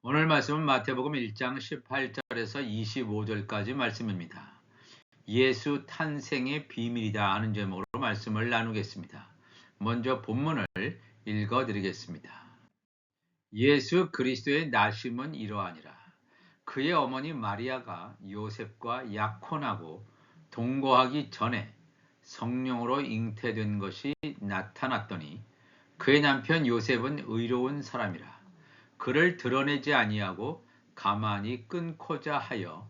오늘 말씀은 마태복음 1장 18절에서 25절까지 말씀입니다. 예수 탄생의 비밀이다 하는 제목으로 말씀을 나누겠습니다. 먼저 본문을 읽어 드리겠습니다. 예수 그리스도의 나심은 이러하니라. 그의 어머니 마리아가 요셉과 약혼하고 동거하기 전에 성령으로 잉태된 것이 나타났더니 그의 남편 요셉은 의로운 사람이라. 그를 드러내지 아니하고 가만히 끊고자 하여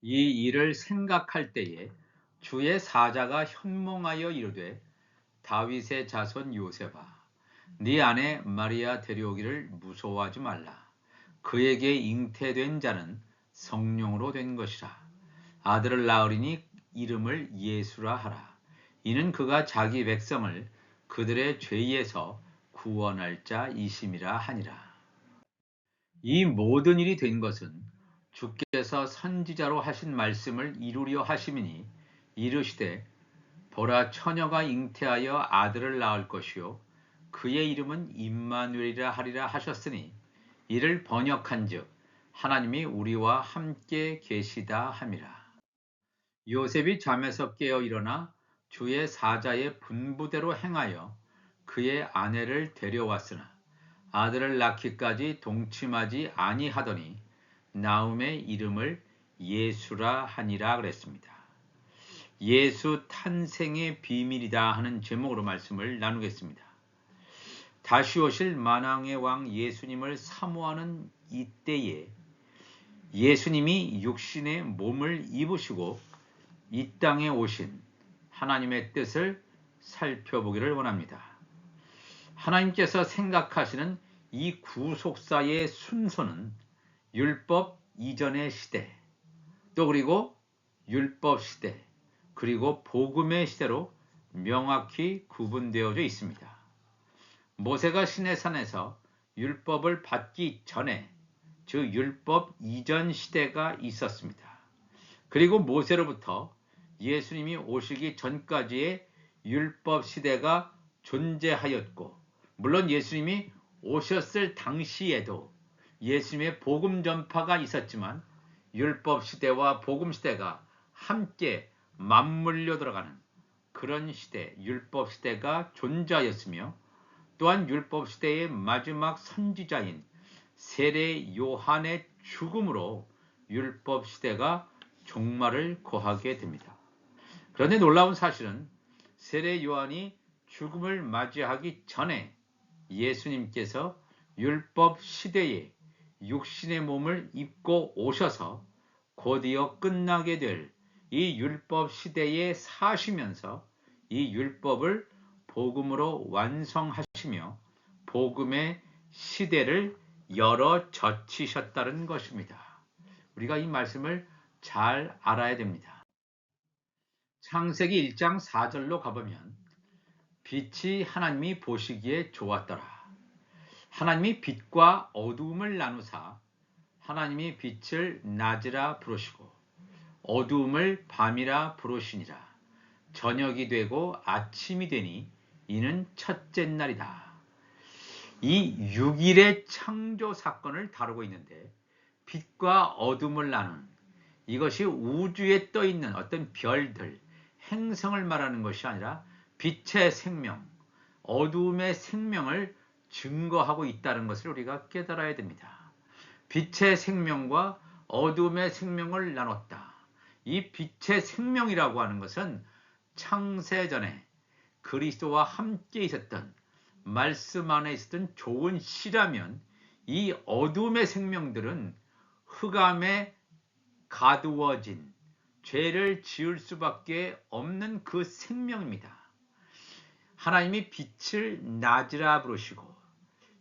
이 일을 생각할 때에 주의 사자가 현몽하여 이르되 다윗의 자손 요셉아 네 아내 마리아 데려오기를 무서워하지 말라. 그에게 잉태된 자는 성령으로 된 것이라. 아들을 낳으리니 이름을 예수라 하라. 이는 그가 자기 백성을 그들의 죄에서 구원할 자이심이라 하니라. 이 모든 일이 된 것은 주께서 선지자로 하신 말씀을 이루려 하심이니 이르시되 보라 처녀가 잉태하여 아들을 낳을 것이요 그의 이름은 임마누엘이라 하리라 하셨으니 이를 번역한즉 하나님이 우리와 함께 계시다 함이라. 요셉이 잠에서 깨어 일어나 주의 사자의 분부대로 행하여 그의 아내를 데려왔으나 아들을 낳기까지 동침하지 아니하더니 나음의 이름을 예수라 하니라 그랬습니다. 예수 탄생의 비밀이다 하는 제목으로 말씀을 나누겠습니다. 다시 오실 만왕의 왕 예수님을 사모하는 이때에 예수님이 육신의 몸을 입으시고 이 땅에 오신 하나님의 뜻을 살펴보기를 원합니다. 하나님께서 생각하시는 이 구속사의 순서는 율법 이전의 시대, 또 그리고 율법 시대, 그리고 복음의 시대로 명확히 구분되어져 있습니다. 모세가 시내산에서 율법을 받기 전에 즉 율법 이전 시대가 있었습니다. 그리고 모세로부터 예수님이 오시기 전까지의 율법 시대가 존재하였고 물론 예수님이 오셨을 당시에도 예수님의 복음 전파가 있었지만 율법 시대와 복음 시대가 함께 맞물려 들어가는 그런 시대, 율법 시대가 존재하였으며 또한 율법 시대의 마지막 선지자인 세례 요한의 죽음으로 율법 시대가 종말을 고하게 됩니다. 그런데 놀라운 사실은 세례 요한이 죽음을 맞이하기 전에 예수님께서 율법 시대에 육신의 몸을 입고 오셔서 곧이어 끝나게 될 이 율법 시대에 사시면서 이 율법을 복음으로 완성하시며 복음의 시대를 열어 젖히셨다는 것입니다. 우리가 이 말씀을 잘 알아야 됩니다. 창세기 1장 4절로 가보면 빛이 하나님이 보시기에 좋았더라. 하나님이 빛과 어두움을 나누사 하나님이 빛을 낮이라 부르시고 어두움을 밤이라 부르시니라. 저녁이 되고 아침이 되니 이는 첫째 날이다. 이 6일의 창조 사건을 다루고 있는데 빛과 어둠을 나눈 이것이 우주에 떠 있는 어떤 별들, 행성을 말하는 것이 아니라 빛의 생명, 어두움의 생명을 증거하고 있다는 것을 우리가 깨달아야 됩니다. 빛의 생명과 어두움의 생명을 나눴다. 이 빛의 생명이라고 하는 것은 창세전에 그리스도와 함께 있었던 말씀 안에 있었던 좋은 씨라면 이 어둠의 생명들은 흑암에 가두어진 죄를 지을 수밖에 없는 그 생명입니다. 하나님이 빛을 낮이라 부르시고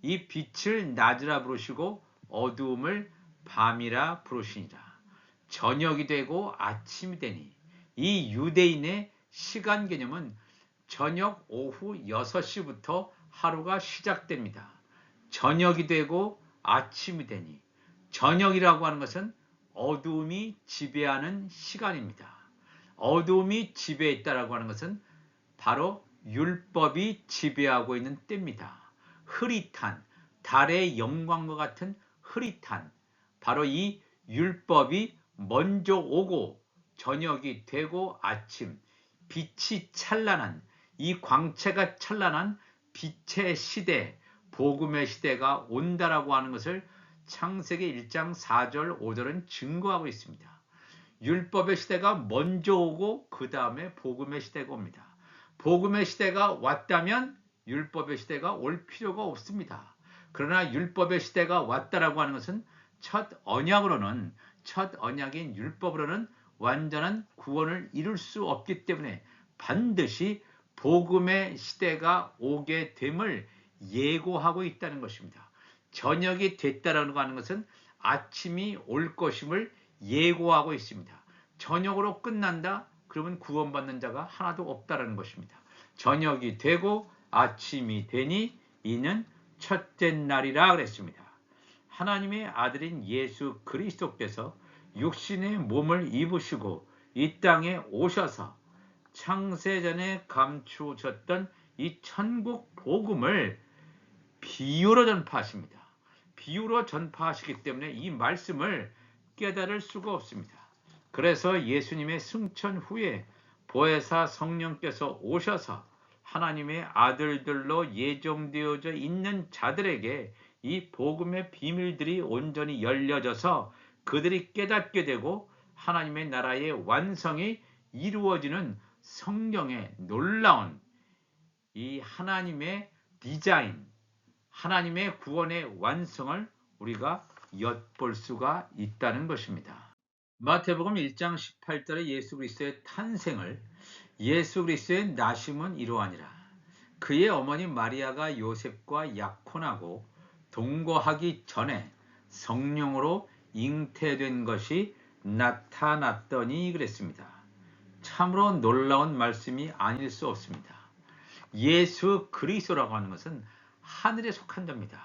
이 빛을 낮이라 부르시고 어두움을 밤이라 부르시니라. 저녁이 되고 아침이 되니 이 유대인의 시간 개념은 저녁 오후 6시부터 하루가 시작됩니다. 저녁이 되고 아침이 되니 저녁이라고 하는 것은 어두움이 지배하는 시간입니다. 어두움이 지배했다라고 하는 것은 바로 율법이 지배하고 있는 때입니다. 흐릿한 달의 영광과 같은 흐릿한 바로 이 율법이 먼저 오고 저녁이 되고 아침, 빛이 찬란한 이 광채가 찬란한 빛의 시대, 복음의 시대가 온다라고 하는 것을 창세기 1장 4절 5절은 증거하고 있습니다. 율법의 시대가 먼저 오고 그 다음에 복음의 시대가 옵니다. 복음의 시대가 왔다면 율법의 시대가 올 필요가 없습니다. 그러나 율법의 시대가 왔다라고 하는 것은 첫 언약인 율법으로는 완전한 구원을 이룰 수 없기 때문에 반드시 복음의 시대가 오게 됨을 예고하고 있다는 것입니다. 저녁이 됐다라고 하는 것은 아침이 올 것임을 예고하고 있습니다. 저녁으로 끝난다? 그러면 구원받는 자가 하나도 없다라는 것입니다. 저녁이 되고 아침이 되니 이는 첫째 날이라 그랬습니다. 하나님의 아들인 예수 그리스도께서 육신의 몸을 입으시고 이 땅에 오셔서 창세전에 감추셨던 이 천국 복음을 비유로 전파하십니다. 비유로 전파하시기 때문에 이 말씀을 깨달을 수가 없습니다. 그래서 예수님의 승천 후에 보혜사 성령께서 오셔서 하나님의 아들들로 예정되어져 있는 자들에게 이 복음의 비밀들이 온전히 열려져서 그들이 깨닫게 되고 하나님의 나라의 완성이 이루어지는 성경의 놀라운 이 하나님의 디자인, 하나님의 구원의 완성을 우리가 엿볼 수가 있다는 것입니다. 마태복음 1장 18절에 예수 그리스도의 탄생을 예수 그리스도의 나심은 이러하니라. 그의 어머니 마리아가 요셉과 약혼하고 동거하기 전에 성령으로 잉태된 것이 나타났더니 그랬습니다. 참으로 놀라운 말씀이 아닐 수 없습니다. 예수 그리스도라고 하는 것은 하늘에 속한 자입니다.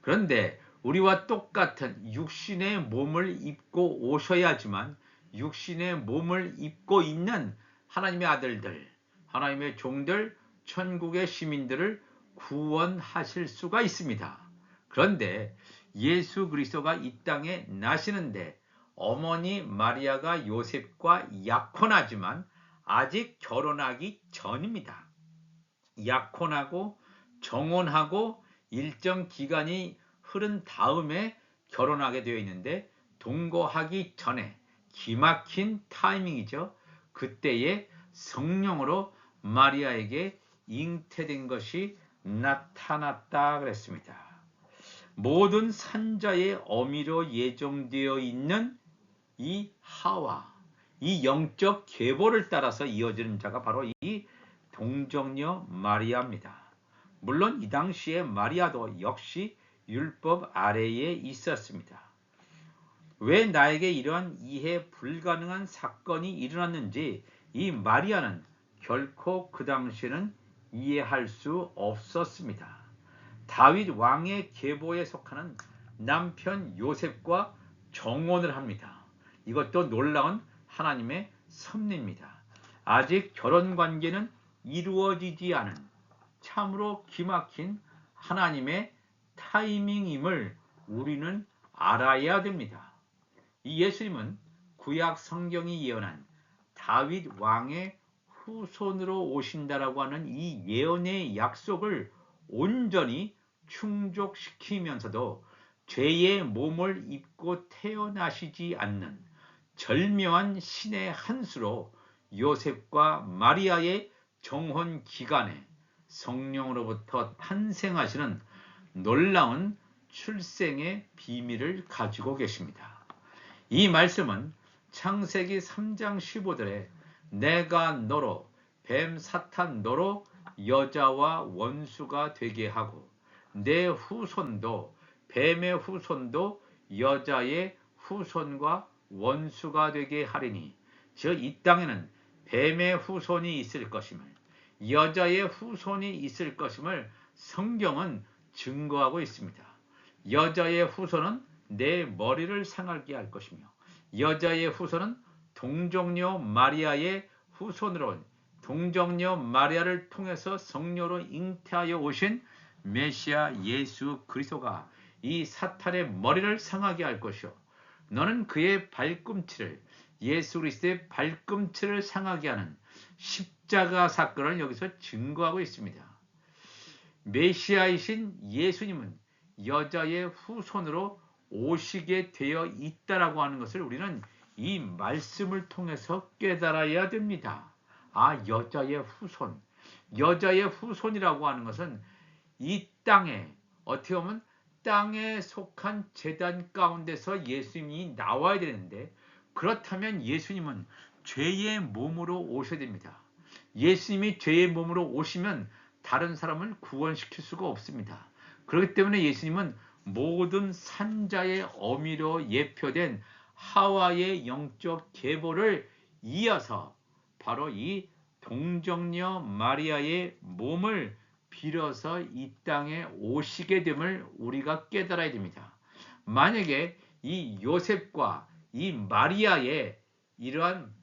그런데 우리와 똑같은 육신의 몸을 입고 오셔야지만 육신의 몸을 입고 있는 하나님의 아들들, 하나님의 종들, 천국의 시민들을 구원하실 수가 있습니다. 그런데 예수 그리스도가 이 땅에 나시는데 어머니 마리아가 요셉과 약혼하지만 아직 결혼하기 전입니다. 약혼하고 정혼하고 일정 기간이 흐른 다음에 결혼하게 되어 있는데 동거하기 전에 기막힌 타이밍이죠. 그때에 성령으로 마리아에게 잉태된 것이 나타났다 그랬습니다. 모든 산자의 어미로 예정되어 있는 이 하와, 이 영적 계보를 따라서 이어지는 자가 바로 이 동정녀 마리아입니다. 물론 이 당시에 마리아도 역시 율법 아래에 있었습니다. 왜 나에게 이러한 이해 불가능한 사건이 일어났는지 이 마리아는 결코 그 당시에는 이해할 수 없었습니다. 다윗 왕의 계보에 속하는 남편 요셉과 정혼을 합니다. 이것도 놀라운 하나님의 섭리입니다. 아직 결혼 관계는 이루어지지 않은 참으로 기막힌 하나님의 타이밍임을 우리는 알아야 됩니다. 이 예수님은 구약 성경이 예언한 다윗 왕의 후손으로 오신다라고 하는 이 예언의 약속을 온전히 충족시키면서도 죄의 몸을 입고 태어나시지 않는 절묘한 신의 한 수로 요셉과 마리아의 정혼 기간에 성령으로부터 탄생하시는 놀라운 출생의 비밀을 가지고 계십니다. 이 말씀은 창세기 3장 15절에 내가 너로 뱀 사탄 너로 여자와 원수가 되게 하고 내 후손도 뱀의 후손도 여자의 후손과 원수가 되게 하리니 즉 이 땅에는 뱀의 후손이 있을 것임을 여자의 후손이 있을 것임을 성경은 증거하고 있습니다. 여자의 후손은 내 머리를 상하게 할 것이며 여자의 후손은 동정녀 마리아의 후손으로 동정녀 마리아를 통해서 성녀로 잉태하여 오신 메시아 예수 그리스도가 이 사탄의 머리를 상하게 할 것이요 너는 그의 발꿈치를 예수 그리스도의 발꿈치를 상하게 하는 십자가 사건을 여기서 증거하고 있습니다. 메시아이신 예수님은 여자의 후손으로 오시게 되어 있다라고 하는 것을 우리는 이 말씀을 통해서 깨달아야 됩니다. 아, 여자의 후손. 여자의 후손이라고 하는 것은 이 땅에 어떻게 보면 땅에 속한 제단 가운데서 예수님이 나와야 되는데 그렇다면 예수님은 죄의 몸으로 오셔야 됩니다. 예수님이 죄의 몸으로 오시면 다른 사람을 구원시킬 수가 없습니다. 그렇기 때문에 예수님은 모든 산자의 어미로 예표된 하와의 영적 계보를 이어서 바로 이 동정녀 마리아의 몸을 빌어서 이 땅에 오시게 됨을 우리가 깨달아야 됩니다. 만약에 이 요셉과 이 마리아의 이러한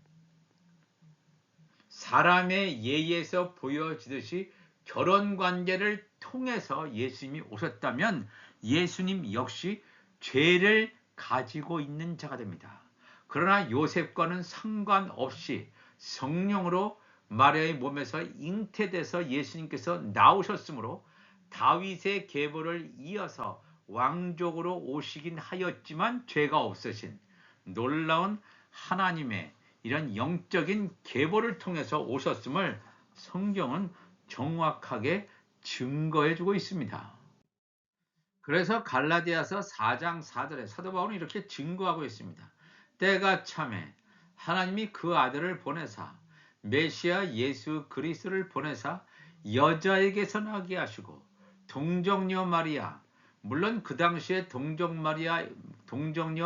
사람의 예에서 보여지듯이 결혼 관계를 통해서 예수님이 오셨다면 예수님 역시 죄를 가지고 있는 자가 됩니다. 그러나 요셉과는 상관없이 성령으로 마리아의 몸에서 잉태돼서 예수님께서 나오셨으므로 다윗의 계보를 이어서 왕족으로 오시긴 하였지만 죄가 없으신 놀라운 하나님의 이런 영적인 계보를 통해서 오셨음을 성경은 정확하게 증거해주고 있습니다. 그래서 갈라디아서 4장 4절에 사도 바울은 이렇게 증거하고 있습니다. 때가 참에 하나님이 그 아들을 보내사 메시아 예수 그리스도를 보내사 여자에게서 나게 하시고 동정녀 마리아, 물론 그 당시에 동정녀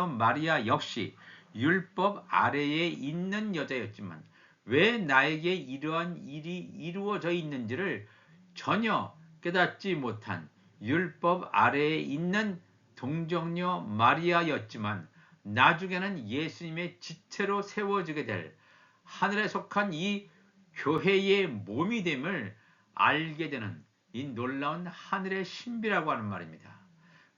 마리아 역시 율법 아래에 있는 여자였지만 왜 나에게 이러한 일이 이루어져 있는지를 전혀 깨닫지 못한 율법 아래에 있는 동정녀 마리아였지만 나중에는 예수님의 지체로 세워지게 될 하늘에 속한 이 교회의 몸이 됨을 알게 되는 이 놀라운 하늘의 신비라고 하는 말입니다.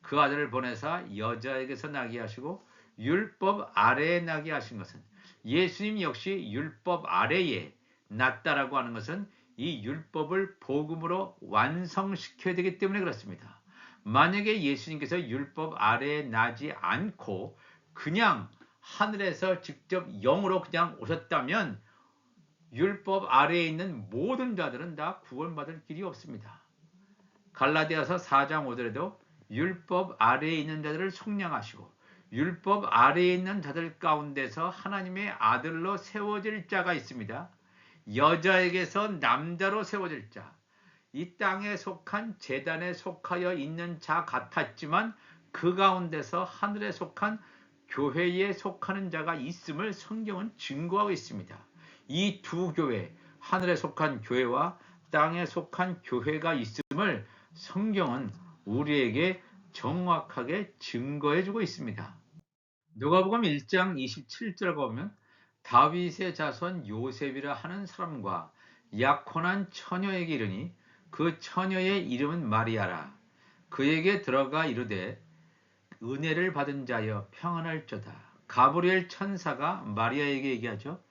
그 아들을 보내사 여자에게서 나게 하시고 율법 아래에 나게 하신 것은 예수님 역시 율법 아래에 났다라고 하는 것은 이 율법을 복음으로 완성시켜야 되기 때문에 그렇습니다. 만약에 예수님께서 율법 아래에 나지 않고 그냥 하늘에서 직접 영으로 그냥 오셨다면 율법 아래에 있는 모든 자들은 다 구원받을 길이 없습니다. 갈라디아서 4장 5절에도 율법 아래에 있는 자들을 속량하시고 율법 아래에 있는 자들 가운데서 하나님의 아들로 세워질 자가 있습니다. 여자에게서 남자로 세워질 자, 이 땅에 속한 제단에 속하여 있는 자 같았지만 그 가운데서 하늘에 속한 교회에 속하는 자가 있음을 성경은 증거하고 있습니다. 이 두 교회, 하늘에 속한 교회와 땅에 속한 교회가 있음을 성경은 우리에게 정확하게 증거해주고 있습니다. 누가복음 1장 27절에 보면 다윗의 자손 요셉이라 하는 사람과 약혼한 처녀에게 이르니 그 처녀의 이름은 마리아라. 그에게 들어가 이르되 은혜를 받은 자여 평안할저다. 가브리엘 천사가 마리아에게 얘기하죠.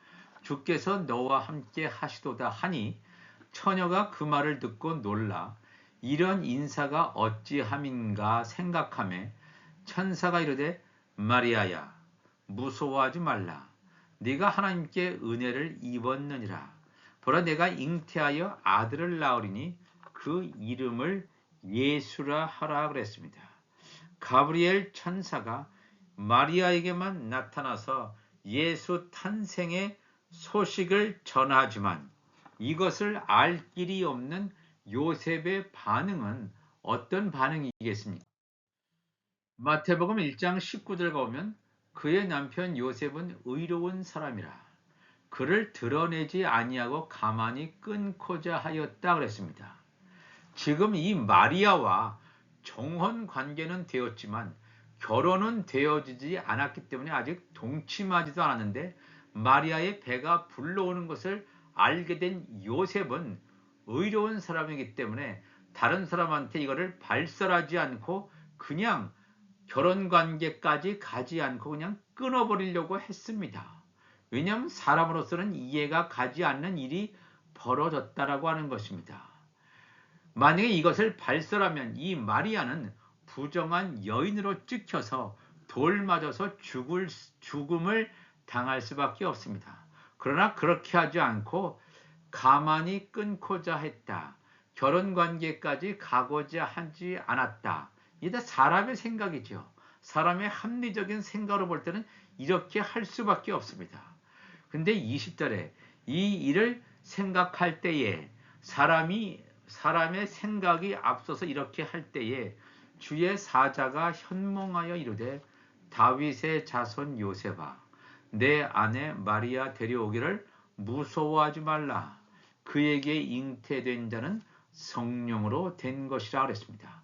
주께서 너와 함께 하시도다 하니 처녀가 그 말을 듣고 놀라 이런 인사가 어찌함인가 생각하매 천사가 이르되 마리아야 무서워하지 말라. 네가 하나님께 은혜를 입었느니라. 보라 내가 잉태하여 아들을 낳으리니 그 이름을 예수라 하라 그랬습니다. 가브리엘 천사가 마리아에게만 나타나서 예수 탄생의 소식을 전하지만 이것을 알 길이 없는 요셉의 반응은 어떤 반응이겠습니까? 마태복음 1장 19절에 보면 그의 남편 요셉은 의로운 사람이라 그를 드러내지 아니하고 가만히 끊고자 하였다 그랬습니다. 지금 이 마리아와 정혼 관계는 되었지만 결혼은 되어지지 않았기 때문에 아직 동침하지도 않았는데 마리아의 배가 불러오는 것을 알게 된 요셉은 의로운 사람이기 때문에 다른 사람한테 이거를 발설하지 않고 그냥 결혼 관계까지 가지 않고 그냥 끊어버리려고 했습니다. 왜냐하면 사람으로서는 이해가 가지 않는 일이 벌어졌다라고 하는 것입니다. 만약에 이것을 발설하면 이 마리아는 부정한 여인으로 찍혀서 돌 맞아서 죽음을 당할 수밖에 없습니다. 그러나 그렇게 하지 않고 가만히 끊고자 했다. 결혼 관계까지 가고자 하지 않았다. 이게 다 사람의 생각이죠. 사람의 합리적인 생각으로 볼 때는 이렇게 할 수밖에 없습니다. 근데 20절에 이 일을 생각할 때에 사람의 생각이 앞서서 이렇게 할 때에 주의 사자가 현몽하여 이르되 다윗의 자손 요셉아 내 아내 마리아 데려오기를 무서워하지 말라. 그에게 잉태된 자는 성령으로 된 것이라 그랬습니다.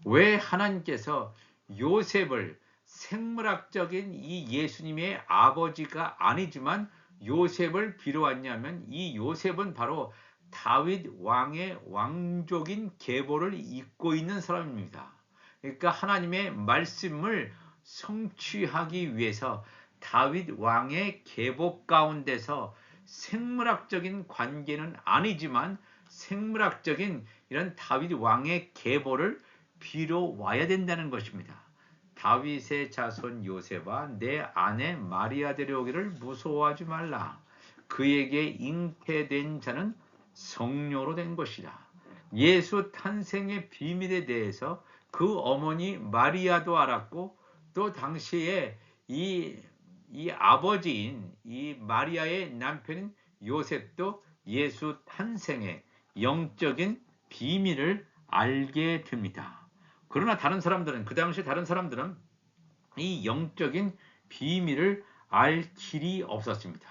왜 하나님께서 요셉을 생물학적인 이 예수님의 아버지가 아니지만 요셉을 빌어왔냐면 이 요셉은 바로 다윗 왕의 왕족인 계보를 잇고 있는 사람입니다. 그러니까 하나님의 말씀을 성취하기 위해서 다윗 왕의 계보 가운데서 생물학적인 관계는 아니지만 생물학적인 이런 다윗 왕의 계보를 빌어와야 된다는 것입니다. 다윗의 자손 요셉아 내 아내 마리아 데려오기를 무서워하지 말라. 그에게 잉태된 자는 성령으로 된 것이다. 예수 탄생의 비밀에 대해서 그 어머니 마리아도 알았고 또 당시에 이 아버지인 이 마리아의 남편인 요셉도 예수 탄생의 영적인 비밀을 알게 됩니다. 그러나 다른 사람들은 그 당시 다른 사람들은 이 영적인 비밀을 알 길이 없었습니다.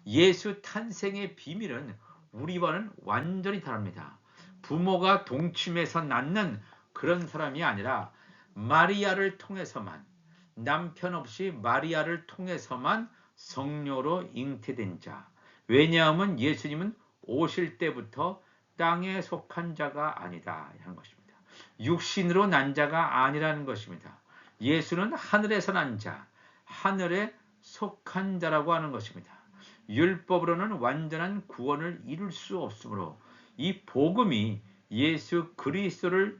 예수 탄생의 비밀은 우리와는 완전히 다릅니다. 부모가 동침해서 낳는 그런 사람이 아니라 마리아를 통해서만 남편 없이 마리아를 통해서만 성녀로 잉태된 자. 왜냐하면 예수님은 오실 때부터 땅에 속한 자가 아니다 하는 것입니다. 육신으로 난 자가 아니라는 것입니다. 예수는 하늘에서 난 자, 하늘에 속한 자라고 하는 것입니다. 율법으로는 완전한 구원을 이룰 수 없으므로 이 복음이 예수 그리스도를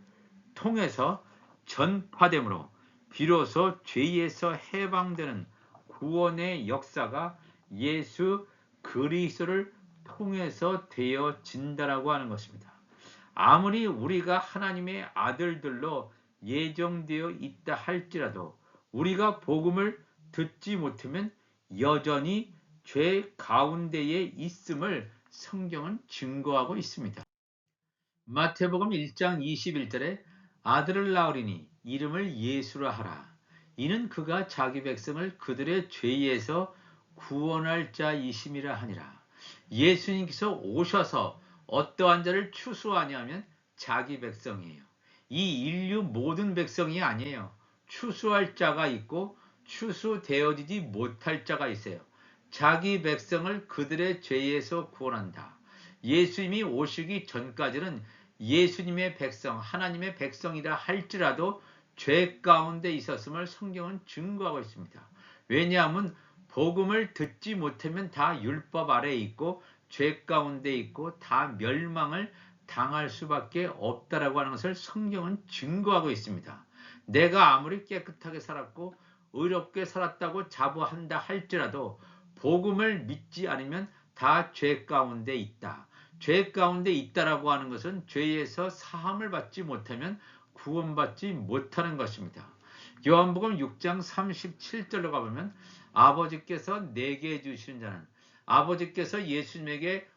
통해서 전파되므로 비로소 죄에서 해방되는 구원의 역사가 예수 그리스도를 통해서 되어진다라고 하는 것입니다. 아무리 우리가 하나님의 아들들로 예정되어 있다 할지라도 우리가 복음을 듣지 못하면 여전히 죄 가운데에 있음을 성경은 증거하고 있습니다. 마태복음 1장 21절에 아들을 낳으리니 이름을 예수라 하라. 이는 그가 자기 백성을 그들의 죄에서 구원할 자이심이라 하니라. 예수님께서 오셔서 어떠한 자를 추수하냐면 자기 백성이에요. 이 인류 모든 백성이 아니에요. 추수할 자가 있고 추수되어지지 못할 자가 있어요. 자기 백성을 그들의 죄에서 구원한다. 예수님이 오시기 전까지는 예수님의 백성, 하나님의 백성이라 할지라도 죄 가운데 있었음을 성경은 증거하고 있습니다. 왜냐하면 복음을 듣지 못하면 다 율법 아래에 있고 죄 가운데 있고 다 멸망을 당할 수밖에 없다라고 하는 것을 성경은 증거하고 있습니다. 내가 아무리 깨끗하게 살았고 의롭게 살았다고 자부한다 할지라도 복음을 믿지 않으면 다 죄 가운데 있다. 죄 가운데 있다라고 하는 것은 죄에서 사함을 받지 못하면 구원받지 못하는 것입니다. 요한복음 6장 37절로 가보면 아버지께서 내게 주시는 자는 아버지께서 예수님에게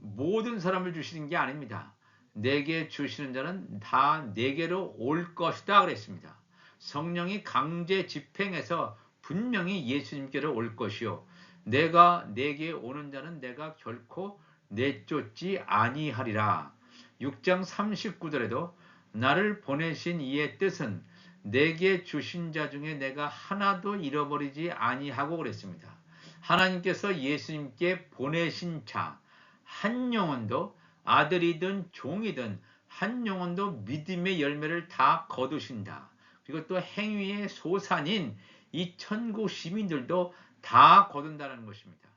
모든 사람을 주시는 게 아닙니다. 내게 주시는 자는 다 내게로 올 것이다 그랬습니다. 성령이 강제 집행해서 분명히 예수님께로 올 것이요 내게 오는 자는 내가 결코 내쫓지 아니하리라. 6장 39절에도 나를 보내신 이의 뜻은 내게 주신 자 중에 내가 하나도 잃어버리지 아니하고 그랬습니다. 하나님께서 예수님께 보내신 자 한 영혼도 아들이든 종이든 한 영혼도 믿음의 열매를 다 거두신다. 그리고 또 행위의 소산인 이 천국 시민들도 다 거둔다는 것입니다.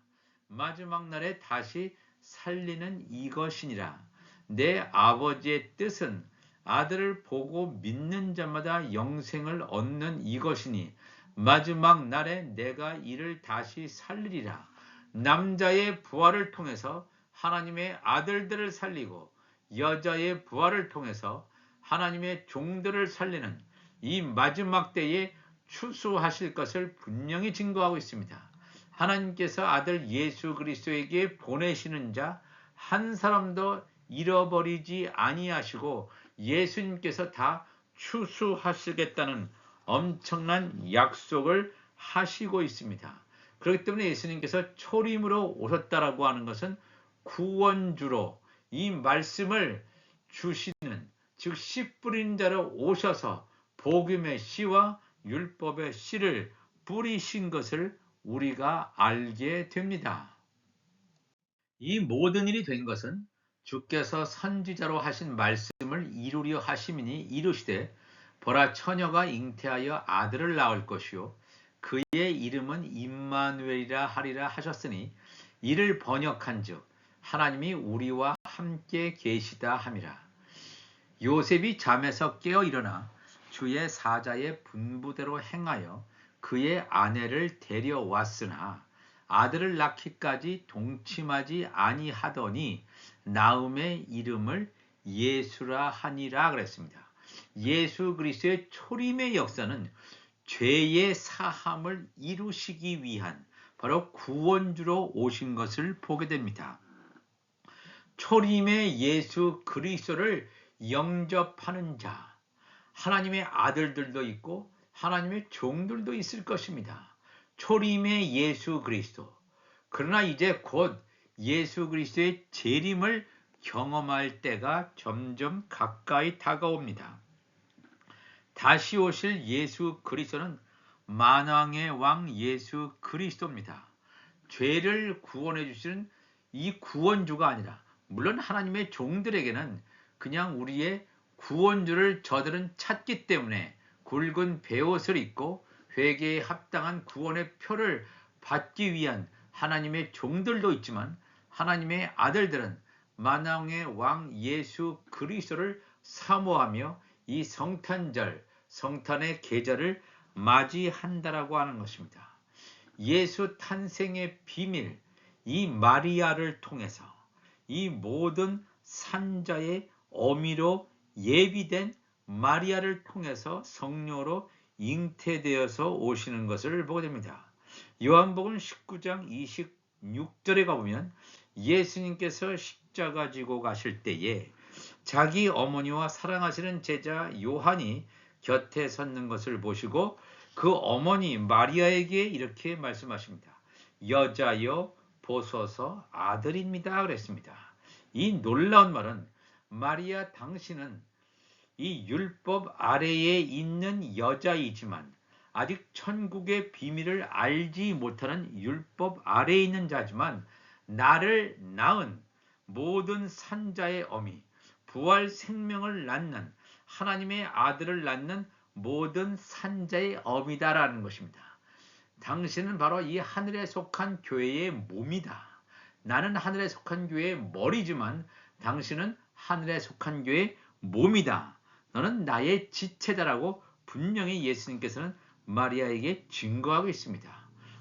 마지막 날에 다시 살리는 이것이니라. 내 아버지의 뜻은 아들을 보고 믿는 자마다 영생을 얻는 이것이니 마지막 날에 내가 이를 다시 살리리라. 남자의 부활을 통해서 하나님의 아들들을 살리고 여자의 부활을 통해서 하나님의 종들을 살리는 이 마지막 때에 추수하실 것을 분명히 증거하고 있습니다. 하나님께서 아들 예수 그리스도에게 보내시는 자 한 사람도 잃어버리지 아니하시고 예수님께서 다 추수하시겠다는 엄청난 약속을 하시고 있습니다. 그렇기 때문에 예수님께서 초림으로 오셨다라고 하는 것은 구원주로 이 말씀을 주시는, 즉 씨 뿌리는 자로 오셔서 복음의 씨와 율법의 씨를 뿌리신 것을 우리가 알게 됩니다. 이 모든 일이 된 것은 주께서 선지자로 하신 말씀을 이루려 하심이니 이르시되 보라 처녀가 잉태하여 아들을 낳을 것이요 그의 이름은 임마누엘이라 하리라 하셨으니 이를 번역한즉 하나님이 우리와 함께 계시다 함이라. 요셉이 잠에서 깨어 일어나 주의 사자의 분부대로 행하여 그의 아내를 데려왔으나 아들을 낳기까지 동침하지 아니하더니 나음의 이름을 예수라 하니라 그랬습니다. 예수 그리스도의 초림의 역사는 죄의 사함을 이루시기 위한 바로 구원주로 오신 것을 보게 됩니다. 초림의 예수 그리스도를 영접하는 자, 하나님의 아들들도 있고 하나님의 종들도 있을 것입니다. 초림의 예수 그리스도. 그러나 이제 곧 예수 그리스도의 재림을 경험할 때가 점점 가까이 다가옵니다. 다시 오실 예수 그리스도는 만왕의 왕 예수 그리스도입니다. 죄를 구원해 주시는 이 구원주가 아니라 물론 하나님의 종들에게는 그냥 우리의 구원주를 저들은 찾기 때문에 굵은 베옷을 입고 회개에 합당한 구원의 표를 받기 위한 하나님의 종들도 있지만 하나님의 아들들은 만왕의 왕 예수 그리스도를 사모하며 이 성탄절, 성탄의 계절을 맞이한다라고 하는 것입니다. 예수 탄생의 비밀, 이 마리아를 통해서 이 모든 산자의 어미로 예비된 마리아를 통해서 성녀로 잉태되어서 오시는 것을 보게 됩니다. 요한복음 19장 26절에 가보면 예수님께서 십자가 지고 가실 때에 자기 어머니와 사랑하시는 제자 요한이 곁에 섰는 것을 보시고 그 어머니 마리아에게 이렇게 말씀하십니다. 여자여 보소서 아들입니다 그랬습니다. 이 놀라운 말은 마리아 당신은 이 율법 아래에 있는 여자이지만 아직 천국의 비밀을 알지 못하는 율법 아래에 있는 자지만 나를 낳은 모든 산자의 어미, 부활 생명을 낳는 하나님의 아들을 낳는 모든 산자의 어미다라는 것입니다. 당신은 바로 이 하늘에 속한 교회의 몸이다. 나는 하늘에 속한 교회의 머리지만 당신은 하늘에 속한 교회의 몸이다. 너는 나의 지체다라고 분명히 예수님께서는 마리아에게 증거하고 있습니다.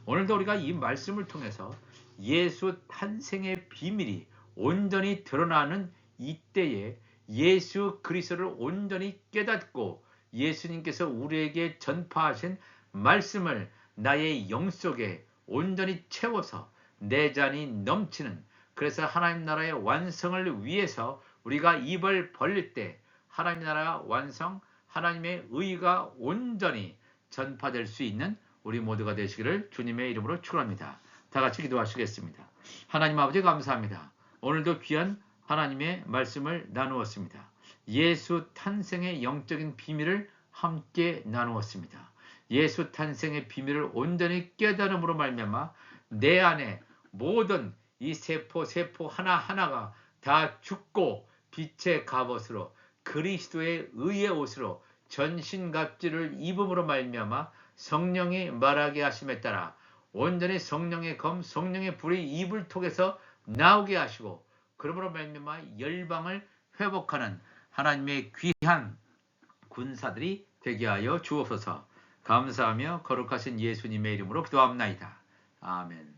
오늘도 우리가 이 말씀을 통해서 예수 탄생의 비밀이 온전히 드러나는 이때에 예수 그리스도를 온전히 깨닫고 예수님께서 우리에게 전파하신 말씀을 나의 영 속에 온전히 채워서 내 잔이 넘치는, 그래서 하나님 나라의 완성을 위해서 우리가 입을 벌릴 때 하나님 나라 완성, 하나님의 의가 온전히 전파될 수 있는 우리 모두가 되시기를 주님의 이름으로 축원합니다. 다 같이 기도하시겠습니다. 하나님 아버지 감사합니다. 오늘도 귀한 하나님의 말씀을 나누었습니다. 예수 탄생의 영적인 비밀을 함께 나누었습니다. 예수 탄생의 비밀을 온전히 깨달음으로 말미암아 내 안에 모든 이 세포 하나하나가 다 죽고 빛의 갑옷으로 그리스도의 의의 옷으로 전신갑주를 입음으로 말미암아 성령이 말하게 하심에 따라 온전히 성령의 검, 성령의 불이 입을 통해서 나오게 하시고 그러므로 말미암아 열방을 회복하는 하나님의 귀한 군사들이 되게 하여 주옵소서. 감사하며 거룩하신 예수님의 이름으로 기도합나이다. 아멘.